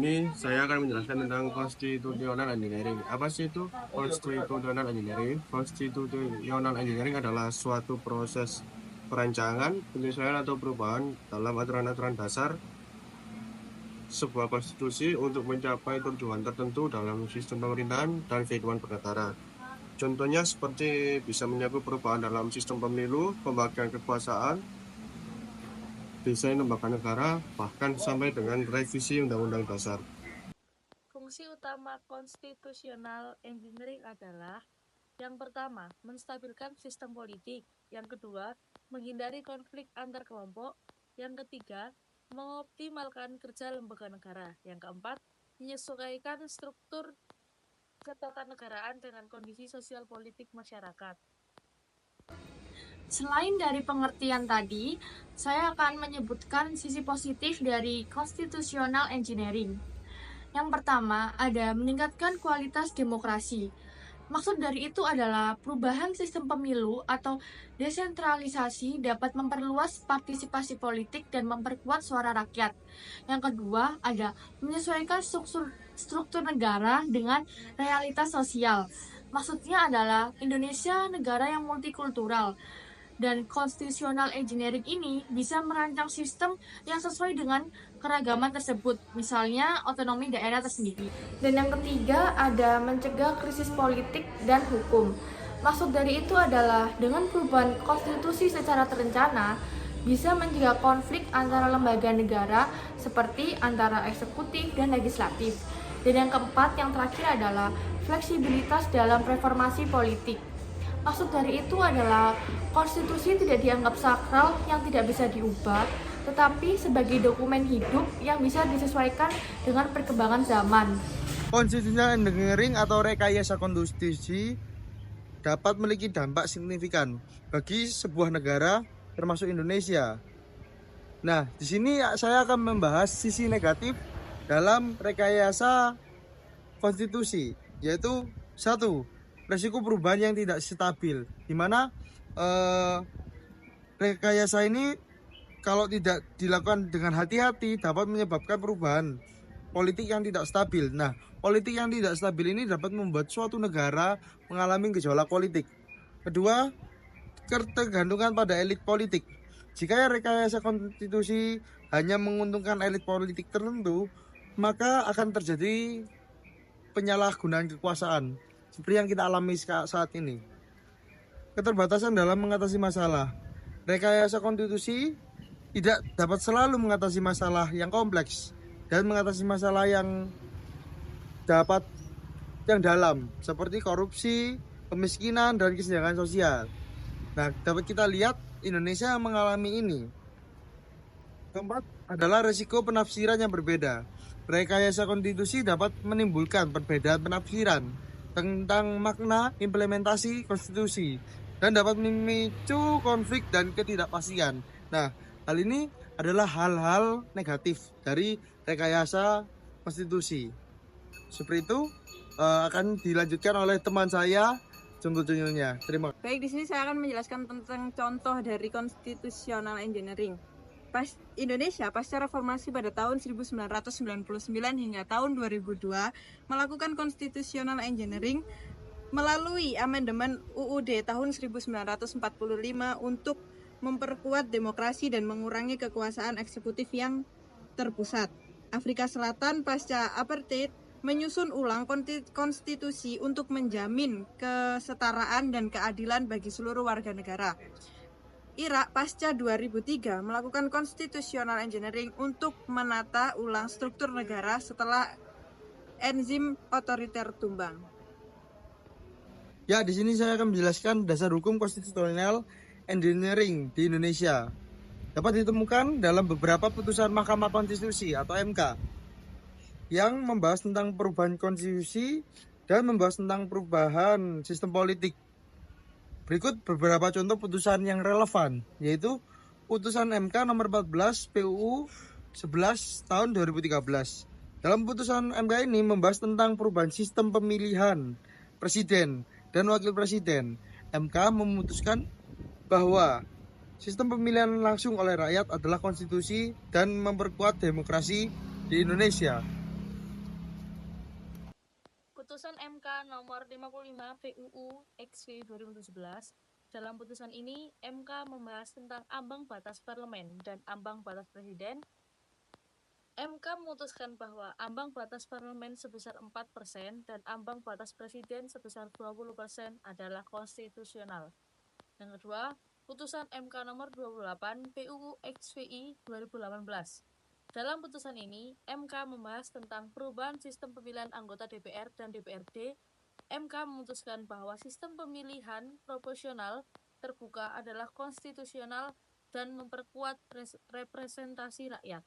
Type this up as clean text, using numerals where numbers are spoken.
ini saya akan menjelaskan tentang constitutional engineering. Apa sih itu constitutional engineering? Constitutional engineering adalah suatu proses perancangan, penyesuaian atau perubahan dalam aturan-aturan dasar sebuah konstitusi untuk mencapai tujuan tertentu dalam sistem pemerintahan dan kehidupan bernegara. Contohnya seperti bisa menyangkut perubahan dalam sistem pemilu, pembagian kekuasaan, desain lembaga negara, bahkan sampai dengan revisi Undang-Undang Dasar. Fungsi utama constitutional engineering adalah yang pertama, menstabilkan sistem politik. Yang kedua, menghindari konflik antar kelompok. Yang ketiga, mengoptimalkan kerja lembaga negara. Yang keempat, menyesuaikan struktur ketatanegaraan dengan kondisi sosial politik masyarakat. Selain dari pengertian tadi, saya akan menyebutkan sisi positif dari constitutional engineering. Yang pertama, ada meningkatkan kualitas demokrasi. Maksud dari itu adalah perubahan sistem pemilu atau desentralisasi dapat memperluas partisipasi politik dan memperkuat suara rakyat. Yang kedua, ada menyesuaikan struktur negara dengan realitas sosial. Maksudnya adalah Indonesia negara yang multikultural, dan constitutional engineering ini bisa merancang sistem yang sesuai dengan keragaman tersebut, misalnya otonomi daerah tersendiri. Dan yang ketiga ada mencegah krisis politik dan hukum. Maksud dari itu adalah dengan perubahan konstitusi secara terencana bisa mencegah konflik antara lembaga negara seperti antara eksekutif dan legislatif. Dan yang keempat, yang terakhir adalah fleksibilitas dalam reformasi politik. Maksud dari itu adalah konstitusi tidak dianggap sakral yang tidak bisa diubah, tetapi sebagai dokumen hidup yang bisa disesuaikan dengan perkembangan zaman. Constitutional engineering atau rekayasa konstitusi dapat memiliki dampak signifikan bagi sebuah negara termasuk Indonesia. Nah, di sini saya akan membahas sisi negatif dalam rekayasa konstitusi, yaitu satu, resiko perubahan yang tidak stabil, di mana rekayasa ini kalau tidak dilakukan dengan hati-hati dapat menyebabkan perubahan politik yang tidak stabil. Nah, politik yang tidak stabil ini dapat membuat suatu negara mengalami gejolak politik. Kedua, ketergantungan pada elit politik. Jika rekayasa konstitusi hanya menguntungkan elit politik tertentu, maka akan terjadi penyalahgunaan kekuasaan seperti yang kita alami saat ini. Keterbatasan dalam mengatasi masalah. Rekayasa konstitusi tidak dapat selalu mengatasi masalah yang kompleks dan mengatasi masalah yang dalam seperti korupsi, kemiskinan, dan kesenjangan sosial. Nah, dapat kita lihat Indonesia mengalami ini. Keempat adalah risiko penafsiran yang berbeda. Rekayasa konstitusi dapat menimbulkan perbedaan penafsiran tentang makna implementasi konstitusi dan dapat memicu konflik dan ketidakpastian. Nah, hal ini adalah hal-hal negatif dari rekayasa konstitusi. Seperti itu akan dilanjutkan oleh teman saya contoh-contohnya. Terima kasih. Baik, di sini saya akan menjelaskan tentang contoh dari constitutional engineering. Indonesia pasca reformasi pada tahun 1999 hingga tahun 2002 melakukan constitutional engineering melalui amandemen UUD tahun 1945 untuk memperkuat demokrasi dan mengurangi kekuasaan eksekutif yang terpusat. Afrika Selatan pasca apartheid menyusun ulang konstitusi untuk menjamin kesetaraan dan keadilan bagi seluruh warga negara. Irak pasca 2003 melakukan constitutional engineering untuk menata ulang struktur negara setelah enzim otoriter tumbang. Ya, di sini saya akan menjelaskan dasar hukum konstitusional engineering di Indonesia. Dapat ditemukan dalam beberapa putusan Mahkamah Konstitusi atau MK yang membahas tentang perubahan konstitusi dan membahas tentang perubahan sistem politik. Berikut beberapa contoh putusan yang relevan, yaitu putusan MK nomor 14 PUU 11 tahun 2013. Dalam putusan MK ini membahas tentang perubahan sistem pemilihan presiden dan wakil presiden. MK memutuskan bahwa sistem pemilihan langsung oleh rakyat adalah konstitusi dan memperkuat demokrasi di Indonesia. Putusan MK nomor 55 PUU XV 2017. Dalam putusan ini, MK membahas tentang ambang batas parlemen dan ambang batas presiden. MK memutuskan bahwa ambang batas parlemen sebesar 4% dan ambang batas presiden sebesar 20% adalah konstitusional. Yang kedua, putusan MK nomor 28 PUU XVI 2018. Dalam putusan ini, MK membahas tentang perubahan sistem pemilihan anggota DPR dan DPRD. MK memutuskan bahwa sistem pemilihan proporsional terbuka adalah konstitusional dan memperkuat representasi rakyat.